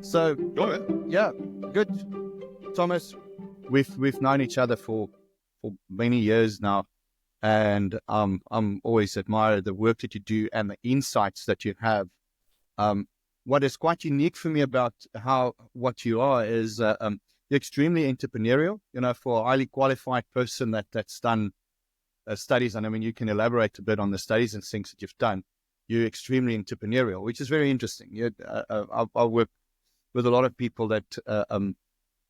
So, yeah, good. Thomas, we've known each other for many years now, and I'm always admire the work that you do and the insights that you have. What is quite unique for me about what you are is you're extremely entrepreneurial. You know, for a highly qualified person that's done studies, and I mean, you can elaborate a bit on the studies and things that you've done. You're extremely entrepreneurial, which is very interesting. I work with a lot of people that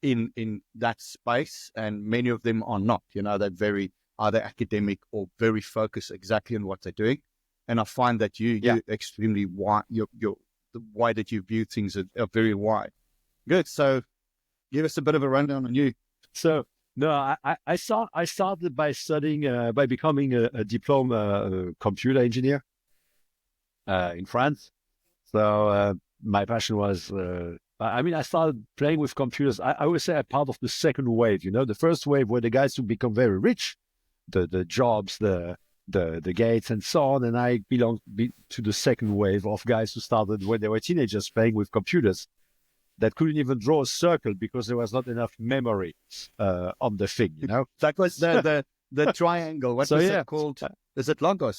in that space, and many of them are not. You know, they're very either academic or very focused exactly on what they're doing. And I find that you're extremely wide. The way that you view things are very wide. Good. So, give us a bit of a rundown on you. So, no, I started by studying, by becoming a diploma computer engineer in France. So my passion was, I started playing with computers. I would say I'm part of the second wave. You know, the first wave were the guys who become very rich, the Jobs, the Gates, and so on. And I belong to the second wave of guys who started when they were teenagers playing with computers that couldn't even draw a circle because there was not enough memory on the thing, you know? That was the triangle. What was it called? Is it Logo?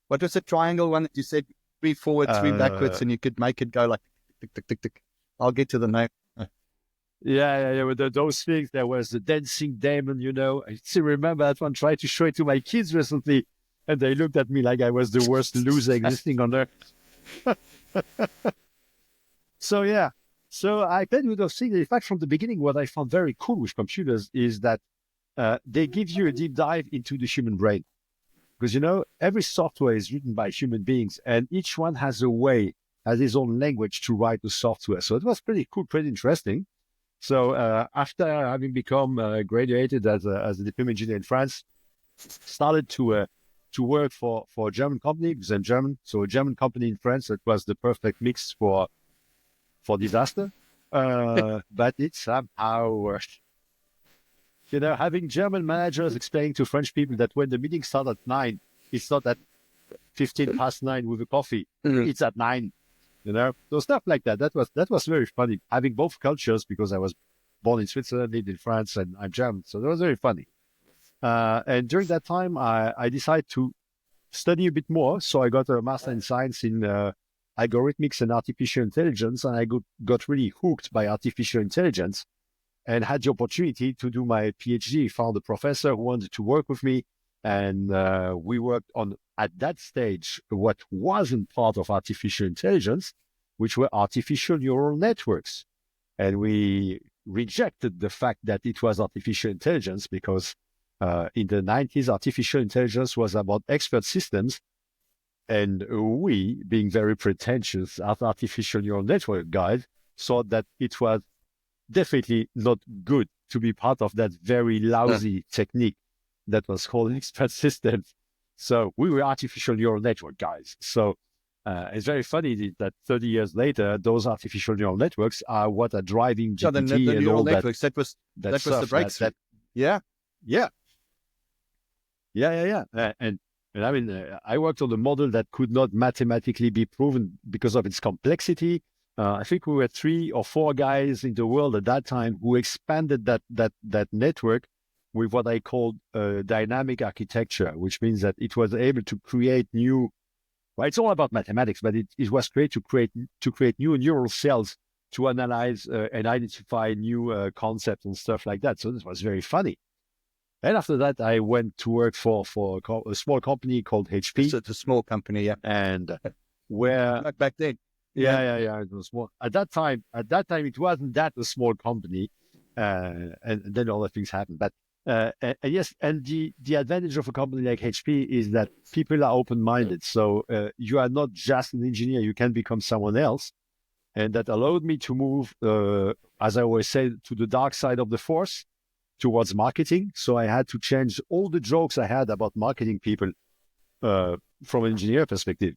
What was the triangle one that you said 3 forward, 3 backwards, and you could make it go like tick, tick, tick, tick. I'll get to the name. Yeah. With those things, there was the dancing demon, you know. I still remember that one. Tried to show it to my kids recently, and they looked at me like I was the worst loser existing on earth. So I played with those things. In fact, from the beginning, what I found very cool with computers is that they give you a deep dive into the human brain. Because, you know, every software is written by human beings, and each one has his own language to write the software. So it was pretty cool, pretty interesting. So after having become graduated as a diploma engineer in France, started to work for a German company, because I'm German. So a German company in France that was the perfect mix for disaster. But it somehow worked. You know, having German managers explaining to French people that when the meeting starts at 9, it's not at 15 past 9 with a coffee. Mm-hmm. It's at 9. You know, so stuff like that. That was very funny. Having both cultures, because I was born in Switzerland, lived in France, and I'm German. So that was very funny. And during that time, I decided to study a bit more. So I got a master in science in algorithmics and artificial intelligence, and I got really hooked by artificial intelligence, and had the opportunity to do my PhD. Found a professor who wanted to work with me, and we worked on, at that stage, what wasn't part of artificial intelligence, which were artificial neural networks. And we rejected the fact that it was artificial intelligence because in the 90s, artificial intelligence was about expert systems. And we, being very pretentious as artificial neural network guys, thought that it was definitely not good to be part of that very lousy technique that was called expert systems. So we were artificial neural network guys. So it's very funny that 30 years later, those artificial neural networks are what are driving GPT the and neural all networks. That was the breakthrough. Yeah. And I mean, I worked on a model that could not mathematically be proven because of its complexity. I think we were 3 or 4 guys in the world at that time who expanded that network with what I called dynamic architecture, which means that it was able to create new. Well, it's all about mathematics, but it was created to create new neural cells to analyze and identify new concepts and stuff like that. So this was very funny. And after that, I went to work for a small company called HP. It's a small company, yeah. And where back then. Yeah. It was small. At that time, it wasn't that a small company, and then other things happened. But yes, and the advantage of a company like HP is that people are open-minded. So you are not just an engineer; you can become someone else, and that allowed me to move, as I always say, to the dark side of the force, towards marketing. So I had to change all the jokes I had about marketing people from an engineer perspective.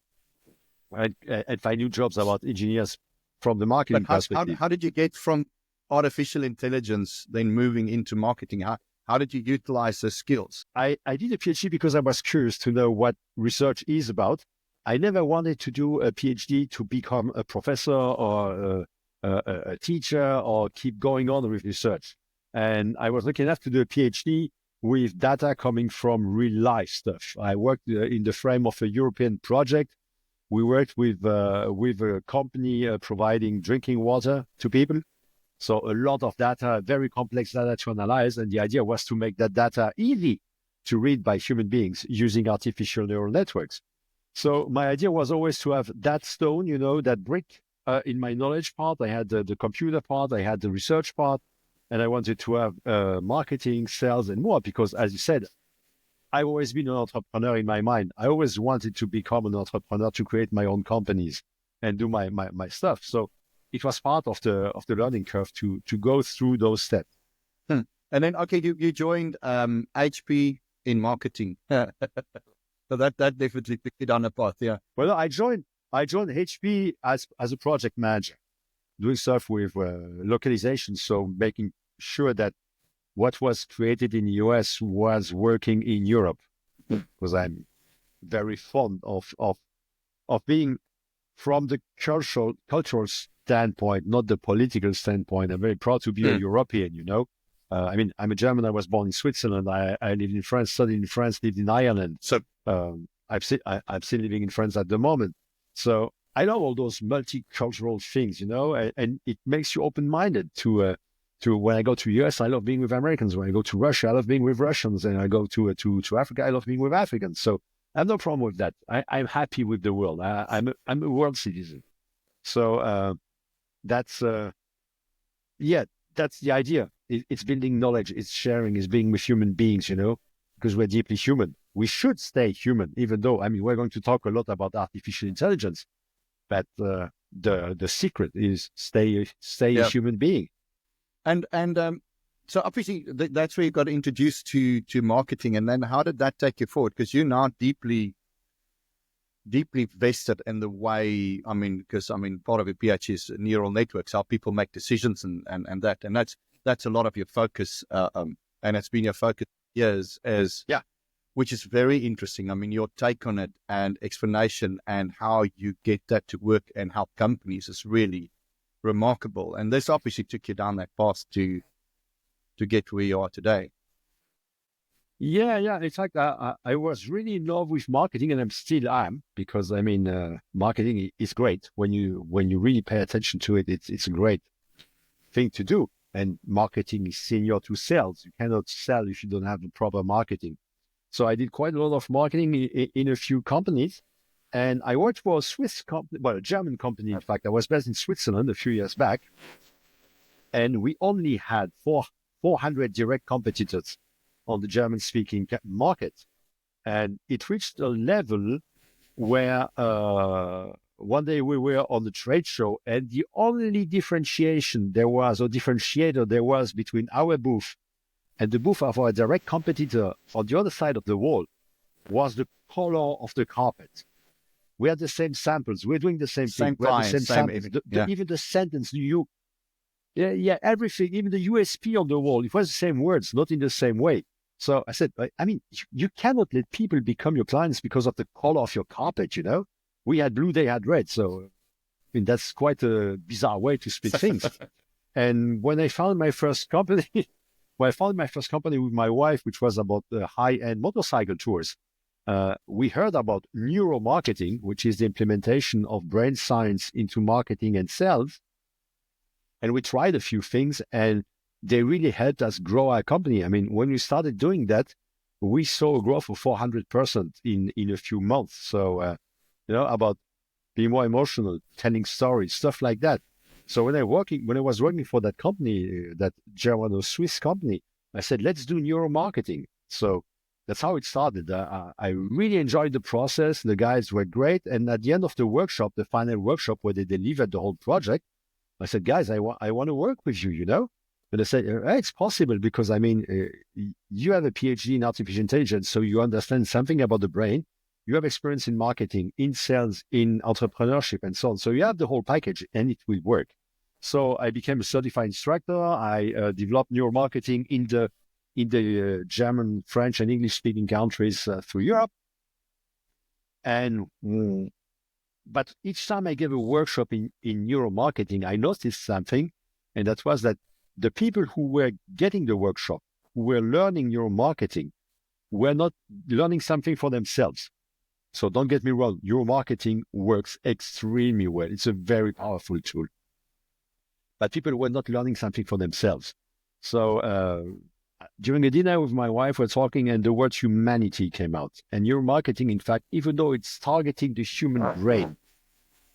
And find new jobs about engineers from the marketing perspective. How did you get from artificial intelligence then moving into marketing? How did you utilize the skills? I did a PhD because I was curious to know what research is about. I never wanted to do a PhD to become a professor or a teacher or keep going on with research. And I was lucky enough to do a PhD with data coming from real life stuff. I worked in the frame of a European project. We worked with a company providing drinking water to people. So a lot of data, very complex data to analyze. And the idea was to make that data easy to read by human beings using artificial neural networks. So my idea was always to have that stone, that brick in my knowledge part. I had the computer part, I had the research part, and I wanted to have marketing, sales, and more because, as you said, I've always been an entrepreneur in my mind. I always wanted to become an entrepreneur, to create my own companies and do my stuff. So it was part of the learning curve to go through those steps. And then, okay, you joined HP in marketing. So that definitely took you down a path, yeah. Well, I joined HP as a project manager, doing stuff with localization, so making sure that what was created in the US was working in Europe, because I'm very fond of being from the cultural standpoint, not the political standpoint. I'm very proud to be a European, I mean, I'm a German. I was born in Switzerland. I lived in France, studied in France, lived in Ireland. So I'm still living in France at the moment. So I know all those multicultural things, and it makes you open-minded to when I go to US, I love being with Americans. When I go to Russia, I love being with Russians. And I go to Africa, I love being with Africans. So I have no problem with that. I'm happy with the world. I'm a world citizen. So that's the idea. It's building knowledge. It's sharing. It's being with human beings, because we're deeply human. We should stay human, even though, I mean, we're going to talk a lot about artificial intelligence, but the secret is stay a human being. And so obviously that's where you got introduced to marketing. And then how did that take you forward? Because you're now deeply vested in the way, because part of your PhD is neural networks, how people make decisions and that's a lot of your focus. And it's been your focus years which is very interesting. I mean, your take on it and explanation and how you get that to work and help companies is really remarkable. And this obviously took you down that path to get where you are today. Yeah. In fact, I was really in love with marketing, and I'm still am, because marketing is great when you really pay attention to it. It's a great thing to do, and marketing is senior to sales. You cannot sell if you don't have the proper marketing. So I did quite a lot of marketing in a few companies, and I worked for a Swiss company, well, a German company. In fact, I was based in Switzerland a few years back, and we only had 400 direct competitors on the German-speaking market. And it reached a level where one day we were on the trade show, and the only differentiator there was between our booth and the booth of our direct competitor on the other side of the wall was the color of the carpet. We had the same samples. We're doing the same thing. We had the same samples. Even the sentence, everything, even the USP on the wall, it was the same words, not in the same way. So I said, you cannot let people become your clients because of the color of your carpet, We had blue, they had red. So that's quite a bizarre way to split things. And when I found my first company, with my wife, which was about high-end motorcycle tours, we heard about neuromarketing, which is the implementation of brain science into marketing and sales. And we tried a few things, and they really helped us grow our company. I mean, when we started doing that, we saw a growth of 400% in a few months. So, about being more emotional, telling stories, stuff like that. So when I was working for that company, that German or Swiss company, I said, let's do neuromarketing. So that's how it started. I really enjoyed the process. The guys were great. And at the end of the workshop, the final workshop where they delivered the whole project, I said, guys, I want to work with you, And they said, it's possible because, you have a PhD in artificial intelligence, so you understand something about the brain. You have experience in marketing, in sales, in entrepreneurship, and so on. So you have the whole package, and it will work. So I became a certified instructor. I developed neuromarketing in the German, French, and English-speaking countries through Europe. And But each time I gave a workshop in neuromarketing, I noticed something, and that was that the people who were getting the workshop, who were learning neuromarketing, were not learning something for themselves. So don't get me wrong, neuromarketing works extremely well. It's a very powerful tool. But people were not learning something for themselves. So during a dinner with my wife, we're talking, and the word humanity came out. And neuromarketing, in fact, even though it's targeting the human brain,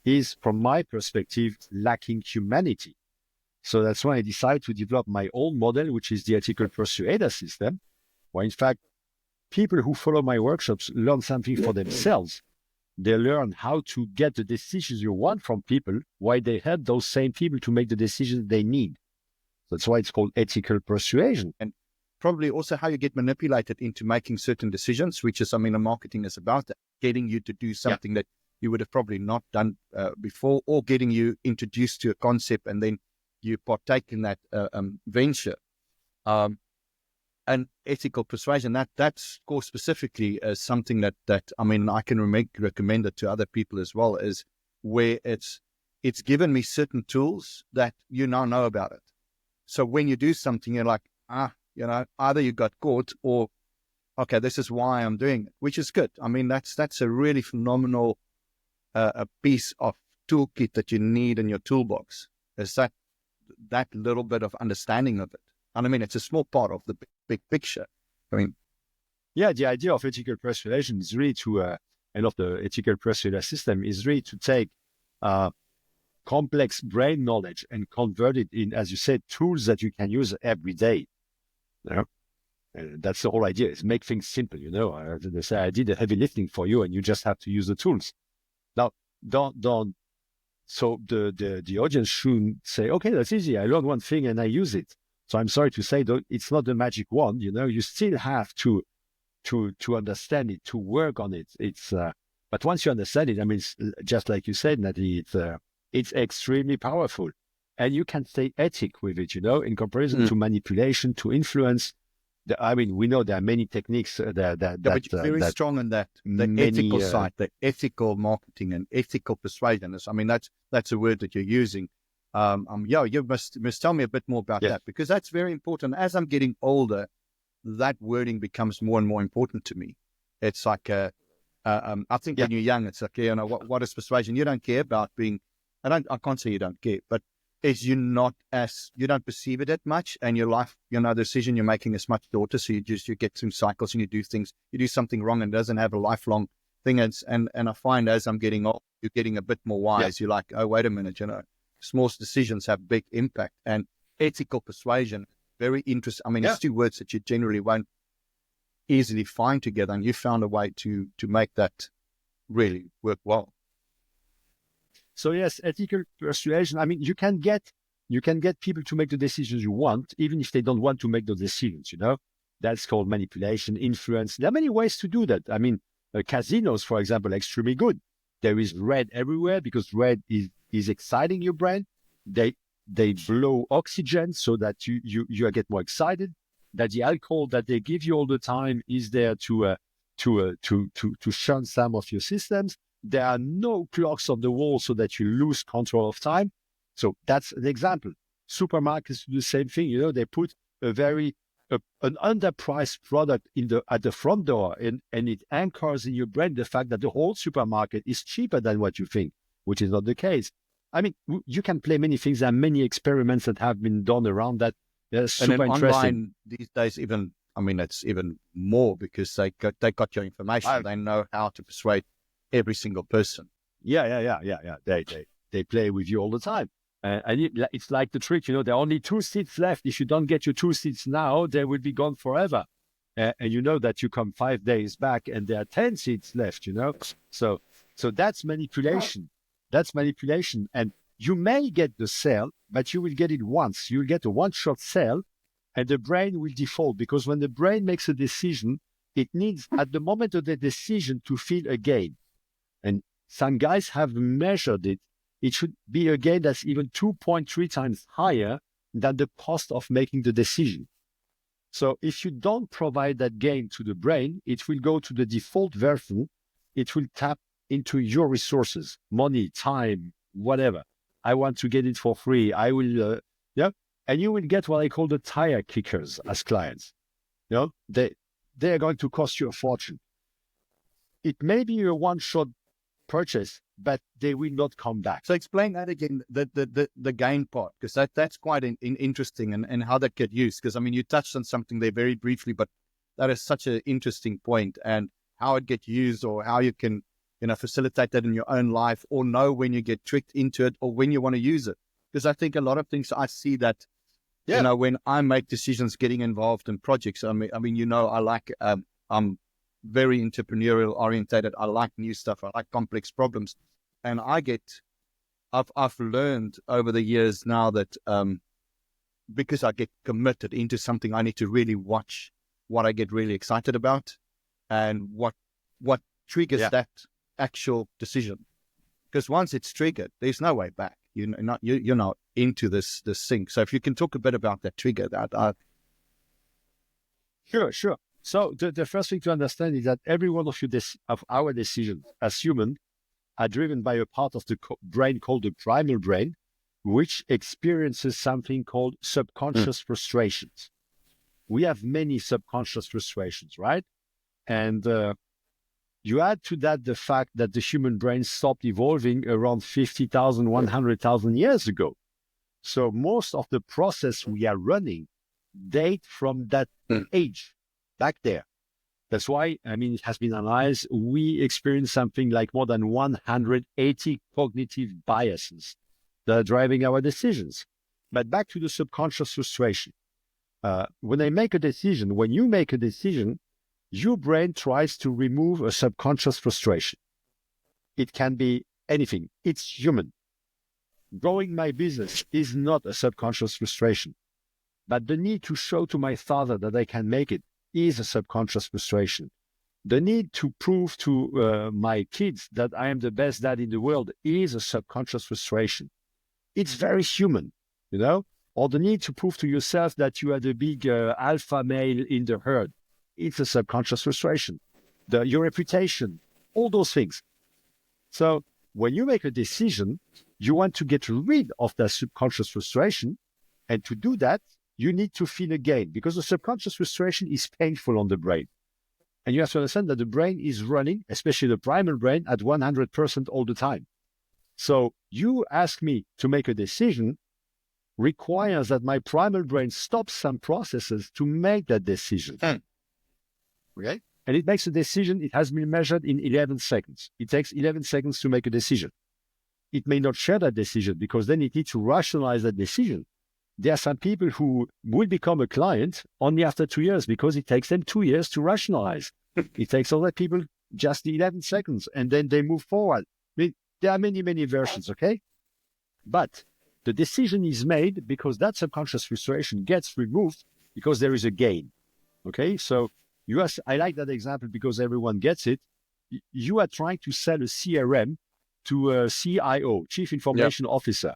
is, from my perspective, lacking humanity. So that's why I decided to develop my own model, which is the ethical persuader system, where in fact, people who follow my workshops learn something for themselves. They learn how to get the decisions you want from people, while they help those same people to make the decisions they need. That's why it's called ethical persuasion. And probably also how you get manipulated into making certain decisions, which is, I mean, marketing is about that, getting you to do something that you would have probably not done before, or getting you introduced to a concept and then you partake in that venture. And ethical persuasion, that's core specifically as something that I mean, I can recommend it to other people as well, is where it's given me certain tools that you now know about it. So when you do something, you're like, either you got caught or, okay, this is why I'm doing it, which is good. I mean, that's a really phenomenal a piece of toolkit that you need in your toolbox, is that little bit of understanding of it. And I mean, it's a small part of the big picture. I mean, yeah, the idea of ethical persuasion is really to, and of the ethical persuader system is really to take complex brain knowledge and convert it in, as you said, tools that you can use every day. You know? And that's the whole idea, is make things simple. They say, I did the heavy lifting for you and you just have to use the tools. Now, don't. So the audience shouldn't say, okay, that's easy. I learned one thing and I use it. So I'm sorry to say, though, it's not the magic wand. You still have to understand it, to work on it. But once you understand it, I mean, it's, just like you said, Natalie, it's extremely powerful, and you can stay ethic with it. In comparison to manipulation, to influence. I mean, we know there are many techniques but you're very strong on that, the ethical side, the ethical marketing and ethical persuasion. I mean, that's a word that you're using. You must tell me a bit more about that, because that's very important. As I'm getting older, that wording becomes more and more important to me. It's like, I think when you're young, it's like, what is persuasion? You don't care about being, I can't say you don't care, but is you don't perceive it that much, and your life, the decision you're making is much shorter. So you get through cycles and you do things, you do something wrong and it doesn't have a lifelong thing. And I find as I'm getting old, you're getting a bit more wise. You're like, oh, wait a minute, small decisions have big impact. And ethical persuasion, very interesting. I mean, it's two words that you generally won't easily find together, and you found a way to make that really work well. So yes, ethical persuasion. I mean, you can get people to make the decisions you want, even if they don't want to make those decisions. That's called manipulation, influence. There are many ways to do that. I mean, casinos, for example, are extremely good. There is red everywhere because red is exciting your brain. They blow oxygen so that you get more excited. That the alcohol that they give you all the time is there to shun some of your systems. There are no clocks on the wall so that you lose control of time. So that's an example. Supermarkets do the same thing. They put an underpriced product at the front door, and it anchors in your brain the fact that the whole supermarket is cheaper than what you think, which is not the case. I mean, you can play many things. There are many experiments that have been done around that. They're super interesting. Online these days, it's even more, because they got your information. They know how to persuade every single person. Yeah. They play with you all the time. And it's like the trick, there are only 2 seats left. If you don't get your 2 seats now, they will be gone forever. And you know that you come 5 days back and there are 10 seats left, So that's manipulation. That's manipulation. And you may get the sale, but you will get it once. You'll get a one-shot sale, and the brain will default, because when the brain makes a decision, it needs, at the moment of the decision, to feel a gain. And some guys have measured it. It should be a gain that's even 2.3 times higher than the cost of making the decision. So if you don't provide that gain to the brain, it will go to the default version. It will tap into your resources, money, time, whatever. I want to get it for free. I will, and you will get what I call the tire kickers as clients. They are going to cost you a fortune. It may be a one-shot purchase, but they will not come back. So explain that again, the gain part, because that's quite interesting, and how that get used. Because I mean, you touched on something there very briefly, but that is such an interesting point, and how it get used, or how you can, facilitate that in your own life, or know when you get tricked into it, or when you want to use it. Because I think a lot of things I see that, when I make decisions, getting involved in projects. I mean, I like, I'm very entrepreneurial orientated. I like new stuff. I like complex problems, and I've learned over the years now that because I get committed into something, I need to really watch what I get really excited about, and what triggers that actual decision. Because once it's triggered, there's no way back. You're not into this thing. So if you can talk a bit about that trigger, Sure. So the first thing to understand is that every one of our decisions as humans are driven by a part of the brain called the primal brain, which experiences something called subconscious frustrations. We have many subconscious frustrations, right? And you add to that the fact that the human brain stopped evolving around 50,000, 100,000 years ago. So most of the process we are running date from that age back there. That's why, it has been analyzed, we experience something like more than 180 cognitive biases that are driving our decisions. But back to the subconscious frustration. When you make a decision, your brain tries to remove a subconscious frustration. It can be anything. It's human. Growing my business is not a subconscious frustration. But the need to show to my father that I can make it is a subconscious frustration. The need to prove to my kids that I am the best dad in the world is a subconscious frustration. It's very human, or the need to prove to yourself that you are the big alpha male in the herd. It's a subconscious frustration. Your reputation, all those things. So when you make a decision, you want to get rid of that subconscious frustration. And to do that, you need to feel a gain, because the subconscious frustration is painful on the brain. And you have to understand that the brain is running, especially the primal brain, at 100% all the time. So you ask me to make a decision requires that my primal brain stops some processes to make that decision. Okay? And it makes a decision. It has been measured in 11 seconds. It takes 11 seconds to make a decision. It may not share that decision because then it needs to rationalize that decision. There are some people who will become a client only after 2 years because it takes them 2 years to rationalize. It takes other people just 11 seconds and then they move forward. There are many, many versions, okay? But the decision is made because that subconscious frustration gets removed because there is a gain, okay? So I like that example because everyone gets it. You are trying to sell a CRM to a CIO, Chief Information Officer.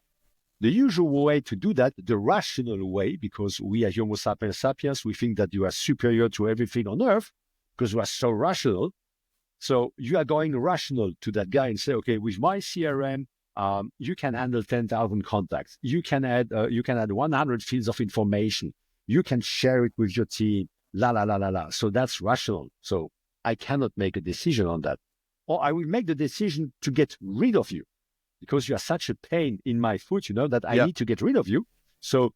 The usual way to do that, the rational way, because we are Homo sapiens, we think that you are superior to everything on earth because we are so rational. So you are going rational to that guy and say, okay, with my CRM, you can handle 10,000 contacts. You can add 100 fields of information. You can share it with your team. So that's rational. So I cannot make a decision on that. Or I will make the decision to get rid of you because you are such a pain in my foot, that I need to get rid of you. So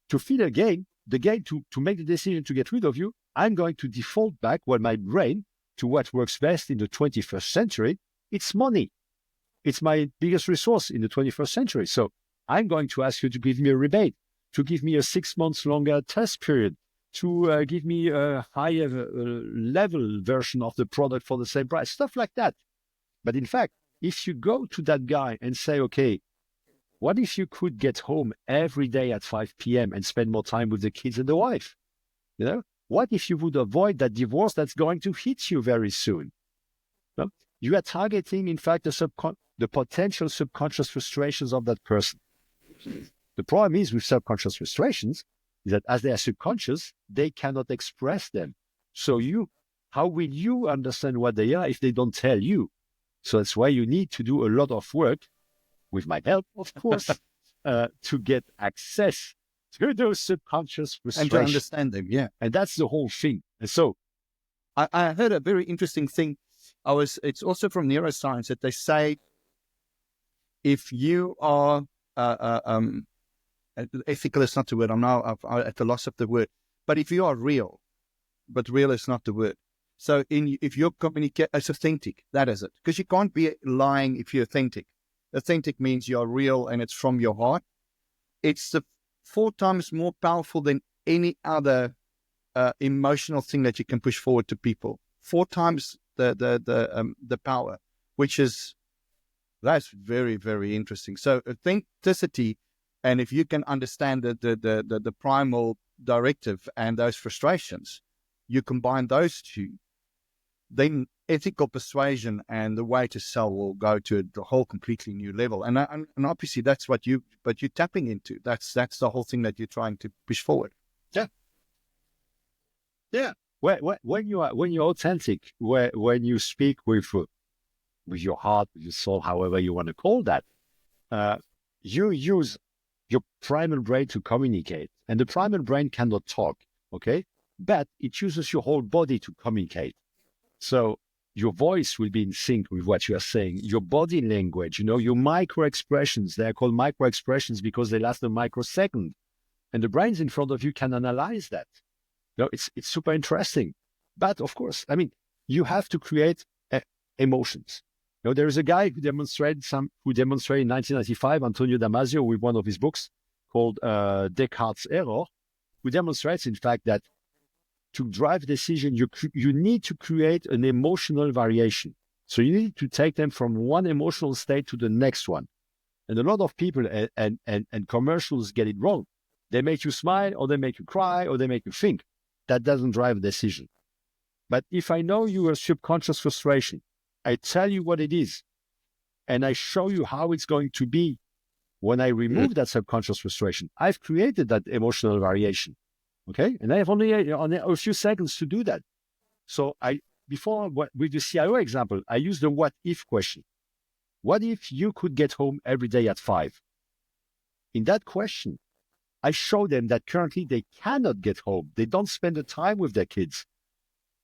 to feel a gain, to make the decision to get rid of you, I'm going to default back my brain to what works best in the 21st century. It's money. It's my biggest resource in the 21st century. So I'm going to ask you to give me a rebate, to give me a 6 months longer test period, to give me a higher level version of the product for the same price, stuff like that. But in fact, if you go to that guy and say, okay, what if you could get home every day at 5 p.m. and spend more time with the kids and the wife? What if you would avoid that divorce that's going to hit you very soon? You are targeting, in fact, the potential subconscious frustrations of that person. The problem is with subconscious frustrations is that as they are subconscious, they cannot express them. So how will you understand what they are if they don't tell you? So that's why you need to do a lot of work, with my help, of course, to get access to those subconscious And to frustrations. understand them, yeah. And that's the whole thing. And so I heard a very interesting thing. It's also from neuroscience that they say if you are ethical is not the word. I'm now at the loss of the word. But if you are real, but real is not the word. So if you're it's authentic, that is it. Because you can't be lying if you're authentic. Authentic means you're real and it's from your heart. It's 4 times more powerful than any other emotional thing that you can push forward to people. 4 times the power, that's very, very interesting. So authenticity, and if you can understand the primal directive and those frustrations, you combine those two, then ethical persuasion and the way to sell will go to the whole completely new level. And obviously that's what you're tapping into. That's the whole thing that you're trying to push forward. Yeah. Yeah. When you're authentic, when you speak with your heart, with your soul, however you want to call that, you use your primal brain to communicate. And the primal brain cannot talk, okay? But it uses your whole body to communicate. So your voice will be in sync with what you are saying. Your body language, your micro expressions, they're called micro expressions because they last a microsecond. And the brains in front of you can analyze that. It's super interesting. But of course, you have to create emotions. There is a guy who demonstrated in 1995, Antonio Damasio, with one of his books called Descartes' Error, who demonstrates, in fact, that to drive decision, you need to create an emotional variation. So you need to take them from one emotional state to the next one. And a lot of people and commercials get it wrong. They make you smile, or they make you cry, or they make you think. That doesn't drive a decision. But if I know your subconscious frustration, I tell you what it is, and I show you how it's going to be when I remove that subconscious frustration. I've created that emotional variation. Okay, and I have only a few seconds to do that. So with the CIO example, I use the what if question. What if you could get home every day at 5? In that question, I show them that currently they cannot get home. They don't spend the time with their kids.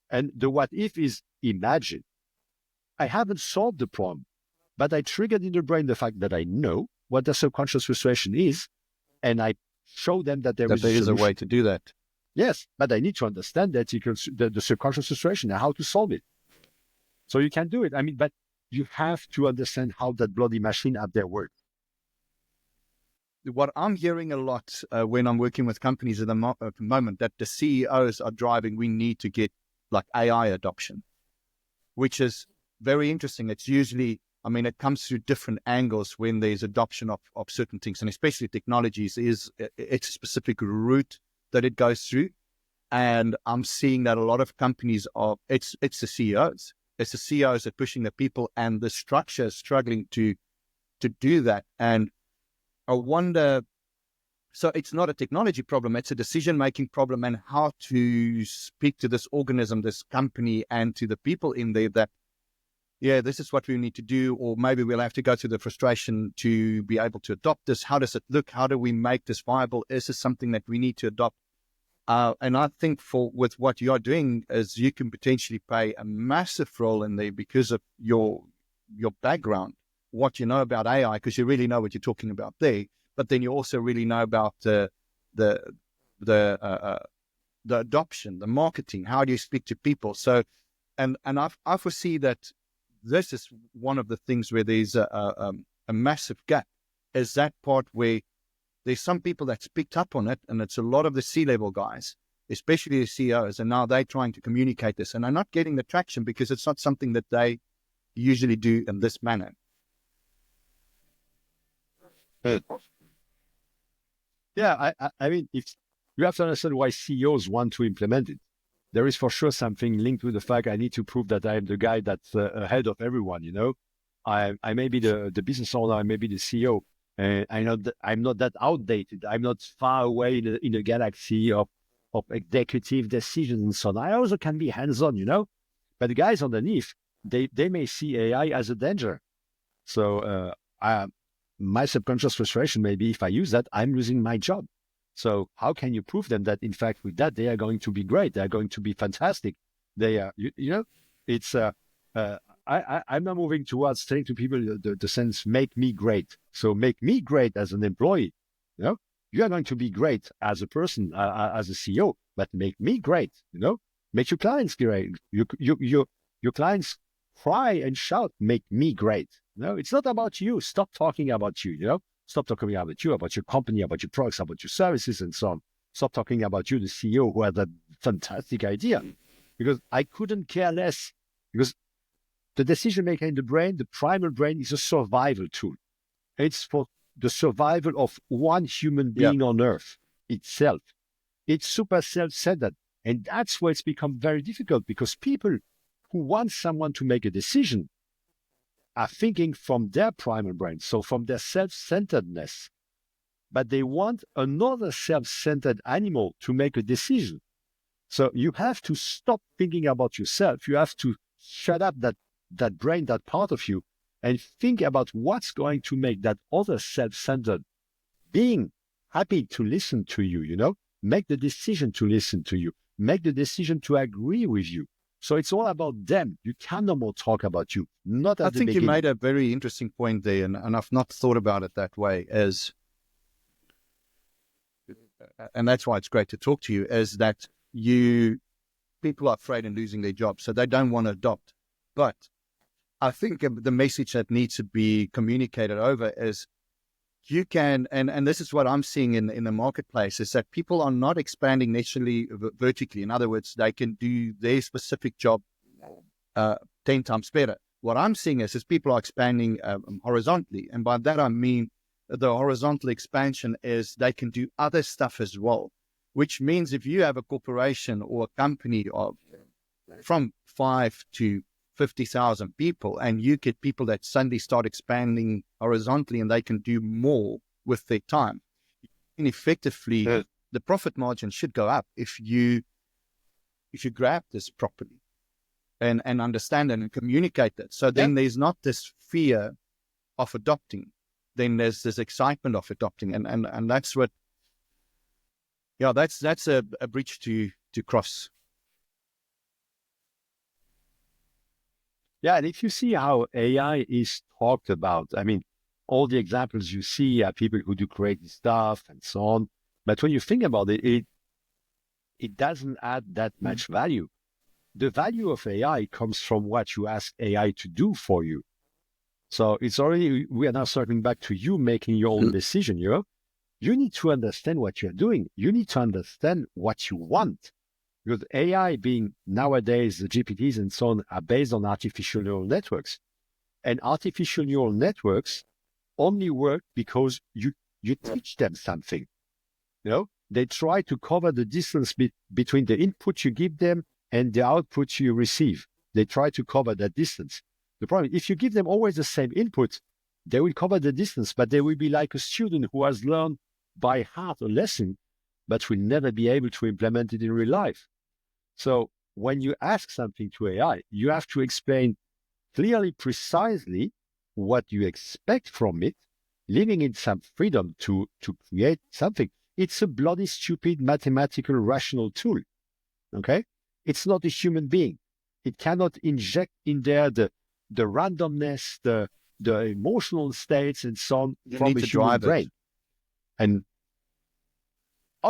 And the what if is imagine. I haven't solved the problem, but I triggered in their brain the fact that I know what the subconscious frustration is, and I show them that there is a way to do that. Yes, but I need to understand that the subconscious frustration and how to solve it. So you can do it. But you have to understand how that bloody machine up there works. What I'm hearing a lot when I'm working with companies at the moment, that the CEOs are driving, we need to get like AI adoption, which is very interesting. It's usually, it comes through different angles when there's adoption of certain things, and especially technologies. It's a specific route that it goes through. And I'm seeing that a lot of companies it's the CEOs. It's the CEOs that are pushing the people, and the structure is struggling to do that. And I wonder, so it's not a technology problem, it's a decision-making problem, and how to speak to this organism, this company, and to the people in there that, this is what we need to do, or maybe we'll have to go through the frustration to be able to adopt this. How does it look? How do we make this viable? Is this something that we need to adopt? And I think with what you're doing is you can potentially play a massive role in there because of your background, what you know about AI, because you really know what you're talking about there. But then you also really know about the adoption, the marketing. How do you speak to people? So, and I foresee that this is one of the things where there's a massive gap. Is that part where there's some people that's picked up on it, and it's a lot of the C-level guys, especially the CEOs, and now they're trying to communicate this, and they're not getting the traction because it's not something that they usually do in this manner. Yeah, if you have to understand why CEOs want to implement it. There is for sure something linked with the fact I need to prove that I am the guy that's ahead of everyone. I may be the business owner, I may be the CEO. I'm not that outdated. I'm not far away in a galaxy of executive decisions and so on. I also can be hands-on, But the guys underneath, they may see AI as a danger. So my subconscious frustration may be, if I use that, I'm losing my job. So how can you prove them that, in fact, with that, they are going to be great? They are going to be fantastic. They are, you know, it's, I'm now moving towards saying to people the sense, make me great. So make me great as an employee. You know, you are going to be great as a person, as a CEO, but make me great, you know, make your clients great. Your clients cry and shout, make me great. No, it's not about you. Stop talking about you, you know, stop talking about you, about your company, about your products, about your services and so on. Stop talking about you, the CEO who had that fantastic idea, because I couldn't care less, because the decision maker in the brain, the primal brain, is a survival tool. It's for the survival of one human being on Earth itself. It's super self-centered. And that's where it's become very difficult, because people who want someone to make a decision are thinking from their primal brain, so from their self-centeredness. But they want another self-centered animal to make a decision. So you have to stop thinking about yourself. You have to shut up that brain, that part of you, and think about what's going to make that other self-centered being happy to listen to you, you know, make the decision to listen to you, make the decision to agree with you. So it's all about them. You can no more talk about you, not at the beginning. I think you made a very interesting point there, and I've not thought about it that way, as, and that's why it's great to talk to you, is that people are afraid of losing their jobs, so they don't want to adopt. But I think the message that needs to be communicated over is, you can, and this is what I'm seeing in the marketplace, is that people are not expanding necessarily vertically. In other words, they can do their specific job 10 times better. What I'm seeing is people are expanding horizontally. And by that, I mean the horizontal expansion is they can do other stuff as well, which means if you have a corporation or a company of from 5 to 50,000 people, and you get people that suddenly start expanding horizontally and they can do more with their time, and effectively the profit margin should go up if you grab this properly and understand it and communicate it. So then there's not this fear of adopting, then there's this excitement of adopting, and that's what, that's a bridge to cross. Yeah, and if you see how AI is talked about, I mean, all the examples you see are people who do creative stuff and so on. But when you think about it, it doesn't add that much value. The value of AI comes from what you ask AI to do for you. So it's already, we are now circling back to you making your own decision, you know? You need to understand what you're doing. You need to understand what you want. Because AI being nowadays, the GPTs and so on are based on artificial neural networks. And artificial neural networks only work because you teach them something. You know, they try to cover the distance between the input you give them and the output you receive. They try to cover that distance. The problem, if you give them always the same input, they will cover the distance, but they will be like a student who has learned by heart a lesson, but will never be able to implement it in real life. So when you ask something to AI, you have to explain clearly, precisely what you expect from it, leaving it some freedom to create something. It's a bloody stupid mathematical rational tool. Okay? It's not a human being. It cannot inject in there the randomness, the emotional states and so on from a human brain. And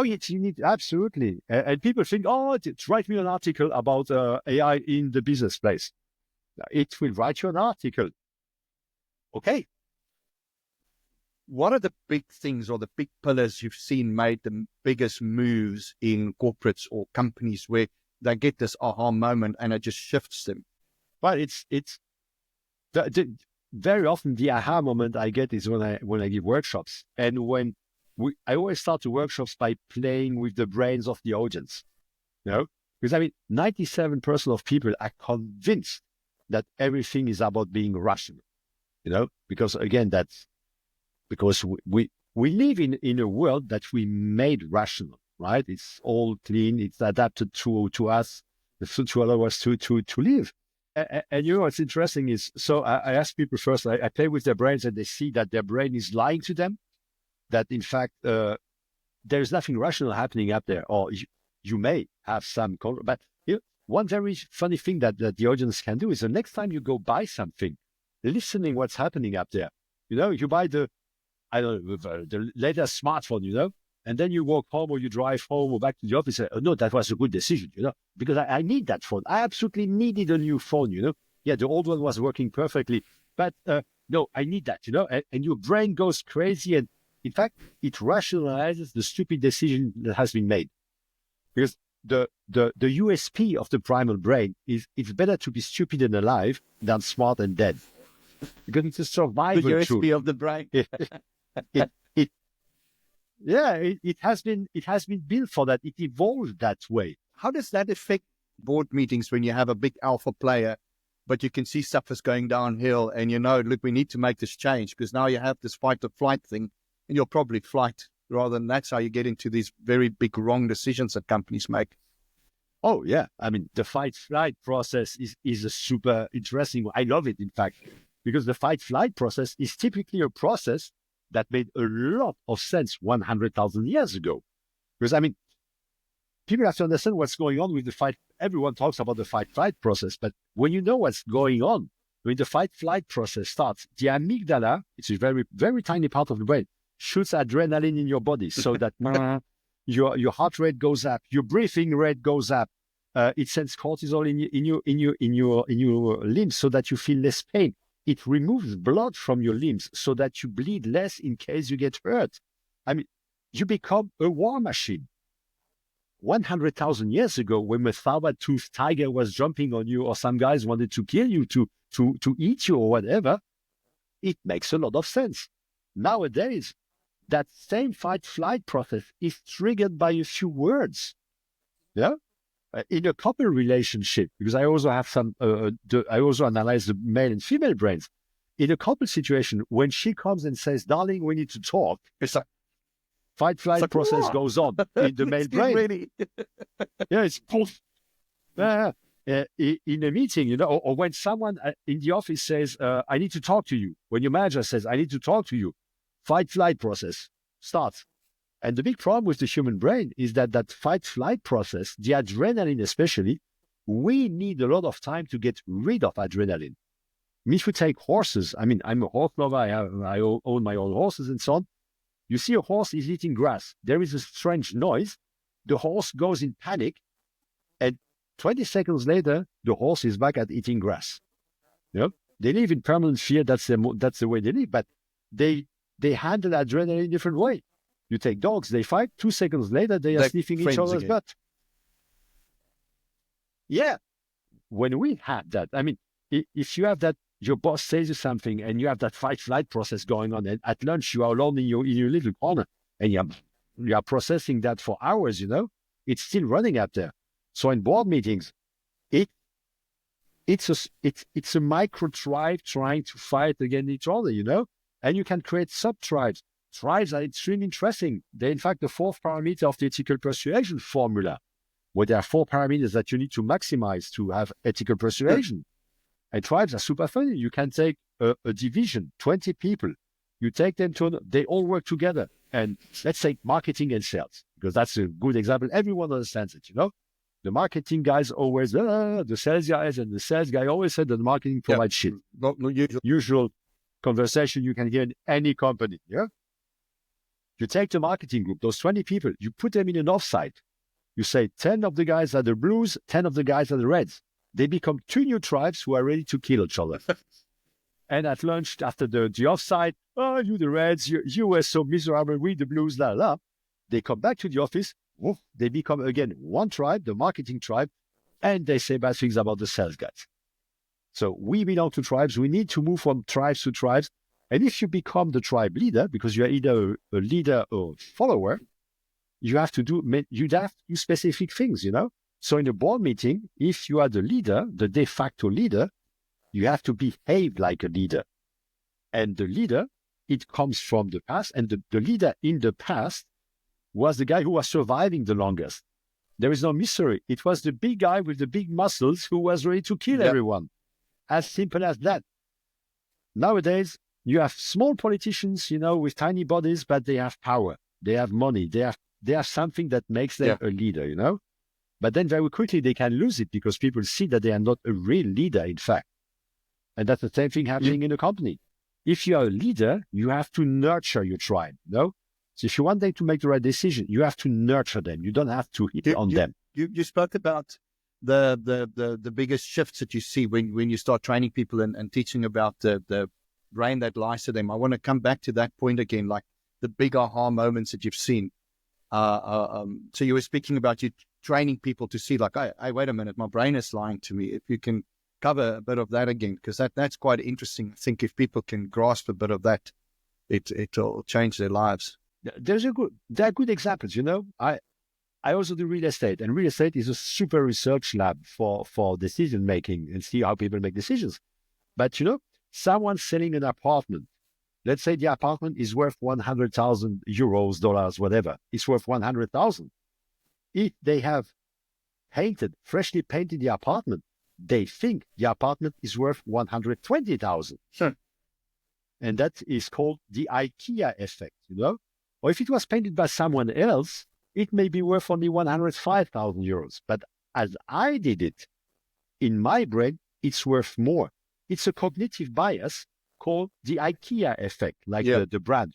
yes, you need, absolutely. And people think, write me an article about AI in the business place. It will write you an article. Okay. What are the big things or the big pillars you've seen made the biggest moves in corporates or companies where they get this aha moment and it just shifts them? Well, it's very often the aha moment I get is when I give workshops, and when I always start the workshops by playing with the brains of the audience, you know, because I mean, 97% of people are convinced that everything is about being rational, you know, because again, that's because we live in a world that we made rational, right? It's all clean. It's adapted to us, to allow us to live. And you know what's interesting is, so I ask people first, I play with their brains and they see that their brain is lying to them, that in fact, there's nothing rational happening up there, or you may have some, but one very funny thing that the audience can do is the next time you go buy something, listening what's happening up there. You buy the latest smartphone, and then you walk home or you drive home or back to the office and say, oh, no, that was a good decision, because I need that phone. I absolutely needed a new phone, Yeah, the old one was working perfectly, but no, I need that, and your brain goes crazy. And in fact, it rationalizes the stupid decision that has been made. Because the USP of the primal brain is it's better to be stupid and alive than smart and dead. Because it's a survival The tool. USP of the brain. It has been built for that. It evolved that way. How does that affect board meetings when you have a big alpha player, but you can see stuff is going downhill and look, we need to make this change because now you have this fight or flight thing and you'll probably flight rather than that's how you get into these very big wrong decisions that companies make. Oh, yeah. I mean, the fight-flight process is a super interesting one. I love it, in fact, because the fight-flight process is typically a process that made a lot of sense 100,000 years ago. Because, I mean, people have to understand what's going on with the fight. Everyone talks about the fight-flight process, but when you know what's going on, when the fight-flight process starts, the amygdala, it's a very, very tiny part of the brain, shoots adrenaline in your body so that your heart rate goes up, your breathing rate goes up. It sends cortisol in your limbs so that you feel less pain. It removes blood from your limbs so that you bleed less in case you get hurt. I mean, you become a war machine. 100,000 years ago, when a saber-toothed tiger was jumping on you, or some guys wanted to kill you to eat you or whatever, it makes a lot of sense. Nowadays, that same fight-flight process is triggered by a few words. Yeah. In a couple relationship, because I also have I also analyze the male and female brains. In a couple situation, when she comes and says, darling, we need to talk, fight-flight process goes on in the male brain. Yeah, it's poof. In a meeting, or when someone in the office says, I need to talk to you. When your manager says, I need to talk to you, fight-flight process starts. And the big problem with the human brain is that fight-flight process, the adrenaline especially, we need a lot of time to get rid of adrenaline. If you take horses, I mean, I'm a horse lover, I own my own horses and so on. You see a horse is eating grass. There is a strange noise. The horse goes in panic, and 20 seconds later, the horse is back at eating grass. They live in permanent fear. That's the way they live, but they handle adrenaline in a different way. You take dogs, they fight. 2 seconds later, they are sniffing each other's butt. Yeah. When we have that, I mean, if you have that, your boss says you something and you have that fight-flight process going on, and at lunch you are alone in your little corner and you are processing that for hours, it's still running up there. So in board meetings, it's a micro tribe trying to fight against each other, and you can create sub-tribes. Tribes are extremely interesting. They're, in fact, the fourth parameter of the ethical persuasion formula, where there are 4 parameters that you need to maximize to have ethical persuasion. And tribes are super funny. You can take a division, 20 people. You take them they all work together. And let's say marketing and sales, because that's a good example. Everyone understands it, The marketing guys always, the sales guys, and the sales guy always said that the marketing provides shit. Usual conversation you can hear in any company, yeah? You take the marketing group, those 20 people, you put them in an offsite. You say 10 of the guys are the blues, 10 of the guys are the reds. They become 2 new tribes who are ready to kill each other. And at lunch, after the offsite, oh, you the reds, you were so miserable, we the blues, la la. They come back to the office, they become again one tribe, the marketing tribe, and they say bad things about the sales guys. So we belong to tribes. We need to move from tribes to tribes. And if you become the tribe leader, because you're either a leader or follower, you have to do specific things, So in a board meeting, if you are the leader, the de facto leader, you have to behave like a leader. And the leader, it comes from the past. And the leader in the past was the guy who was surviving the longest. There is no mystery. It was the big guy with the big muscles who was ready to kill everyone. As simple as that. Nowadays, you have small politicians, with tiny bodies, but they have power. They have money. They have something that makes them a leader. But then very quickly they can lose it because people see that they are not a real leader, in fact. And that's the same thing happening in a company. If you are a leader, you have to nurture your tribe, So if you want them to make the right decision, you have to nurture them. You don't have to hit on them. You spoke about the biggest shifts that you see when you start training people and teaching about the brain that lies to them. I want to come back to that point again, like the big aha moments that you've seen. So you were speaking about you training people to see, like, hey, wait a minute, my brain is lying to me. If you can cover a bit of that again, because that's quite interesting. I think if people can grasp a bit of that, it'll change their lives. There are good examples. I also do real estate, and real estate is a super research lab for decision making and see how people make decisions. But someone selling an apartment, let's say the apartment is worth 100,000 euros, dollars, whatever. It's worth 100,000. If they have freshly painted the apartment, they think the apartment is worth 120,000. Sure. And that is called the IKEA effect, Or if it was painted by someone else, it may be worth only 105,000 euros. But as I did it, in my brain, it's worth more. It's a cognitive bias called the IKEA effect, like the brand,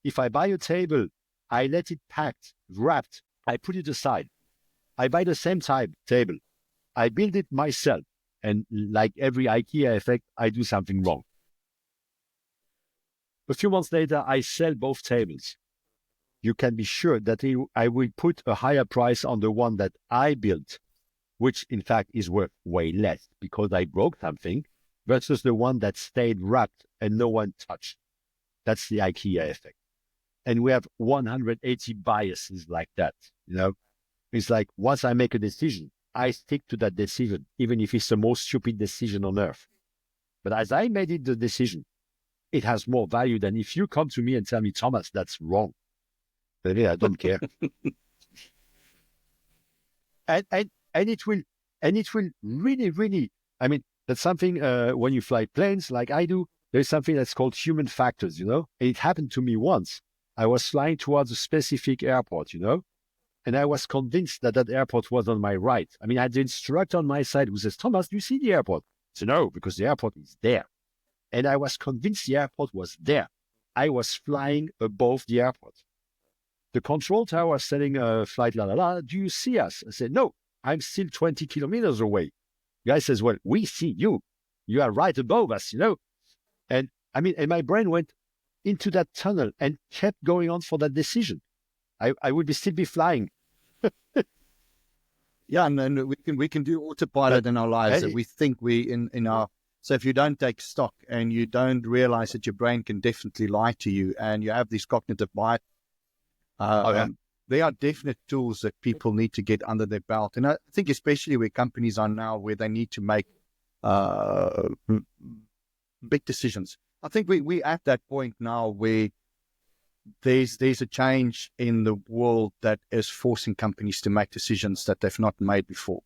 If I buy a table, I let it packed, wrapped, I put it aside. I buy the same table. I build it myself. And like every IKEA effect, I do something wrong. A few months later, I sell both tables. You can be sure that I will put a higher price on the one that I built, which in fact is worth way less because I broke something, versus the one that stayed wrapped and no one touched. That's the IKEA effect. And we have 180 biases like that, It's like once I make a decision, I stick to that decision, even if it's the most stupid decision on earth. But as I made it the decision, it has more value than if you come to me and tell me, Thomas, that's wrong. But I don't care. and it will really, really, that's something when you fly planes like I do, there's something that's called human factors, It happened to me once. I was flying towards a specific airport, and I was convinced that airport was on my right. I had the instructor on my side who says, Thomas, do you see the airport? I said, no, because the airport is there. And I was convinced the airport was there. I was flying above the airport. The control tower was telling flight, do you see us? I said, no, I'm still 20 kilometers away. The guy says, well, we see you. You are right above us, And and my brain went into that tunnel and kept going on for that decision. I would still be flying. Yeah, and we can do autopilot in our lives. That we think in our. So if you don't take stock and you don't realize that your brain can definitely lie to you, and you have these cognitive bias, there are definite tools that people need to get under their belt. And I think especially where companies are now, where they need to make big decisions. I think we at that point now where there's a change in the world that is forcing companies to make decisions that they've not made before.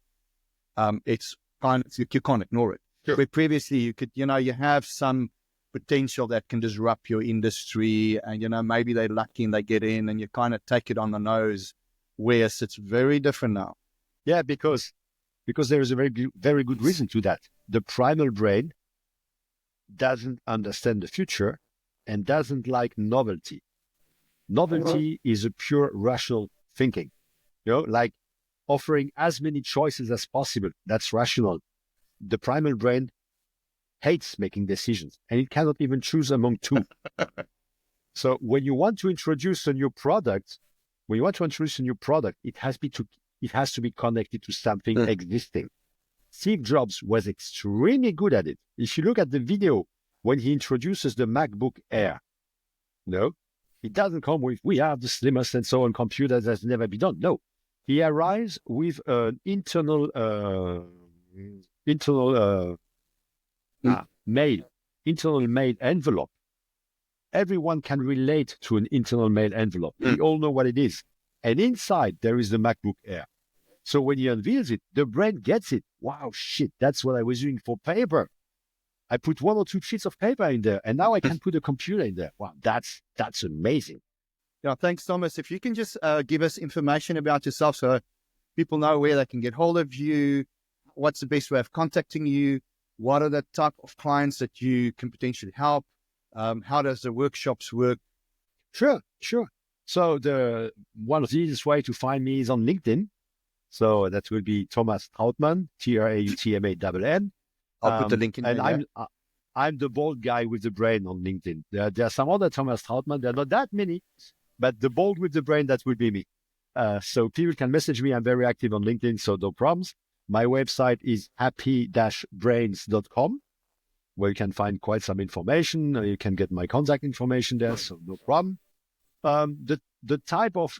It's kind of, you can't ignore it. Sure. Where previously you could, you have some potential that can disrupt your industry, and maybe they're lucky and they get in, and you kind of take it on the nose. Whereas it's very different now. Yeah, because there is a very good reason to that. The primal brain doesn't understand the future and doesn't like novelty. Novelty is a pure rational thinking, like offering as many choices as possible. That's rational. The primal brain hates making decisions, and it cannot even choose among two. So when you want to introduce a new product, it has to be connected to something existing. Steve Jobs was extremely good at it. If you look at the video when he introduces the MacBook Air, it doesn't come with, we have the slimmest and so on computer that's never been done. No, he arrives with an internal mail envelope. Everyone can relate to an internal mail envelope. We all know what it is. And inside there is the MacBook Air. So when he unveils it, the brain gets it. Wow, shit, that's what I was doing for paper. I put 1 or 2 sheets of paper in there, and now I can put a computer in there. Wow, that's amazing. Yeah, thanks, Thomas. If you can just give us information about yourself so people know where they can get hold of you, what's the best way of contacting you, what are the type of clients that you can potentially help, how does the workshops work? Sure. So one of the easiest way to find me is on LinkedIn. So that will be Thomas Trautmann, Trautmann. I'll put the link in and there. I'm the bald guy with the brain on LinkedIn. There are some other Thomas Trautmann. There are not that many, but the bald with the brain, that will be me. So people can message me. I'm very active on LinkedIn, so no problems. My website is happy-brains.com, where you can find quite some information. You can get my contact information there, so no problem. The type of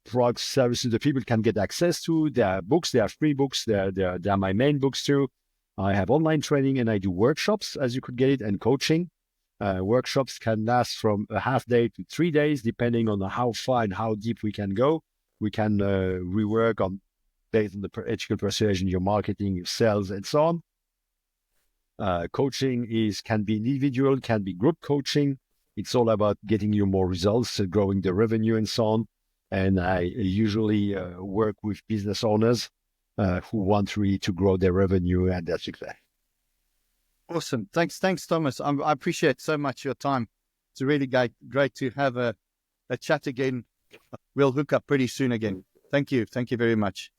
products, services that people can get access to, there are books, there are free books, they are my main books too. I have online training and I do workshops, as you could get it, and coaching. Workshops can last from a half day to 3 days, depending on how far and how deep we can go. We can rework on based on the ethical persuasion, your marketing, your sales, and so on. Coaching can be individual, can be group coaching. It's all about getting you more results, growing the revenue, and so on. And I usually work with business owners who want really to grow their revenue and their success. Awesome. Thanks, Thomas. I appreciate so much your time. It's really great to have a chat again. We'll hook up pretty soon again. Thank you very much.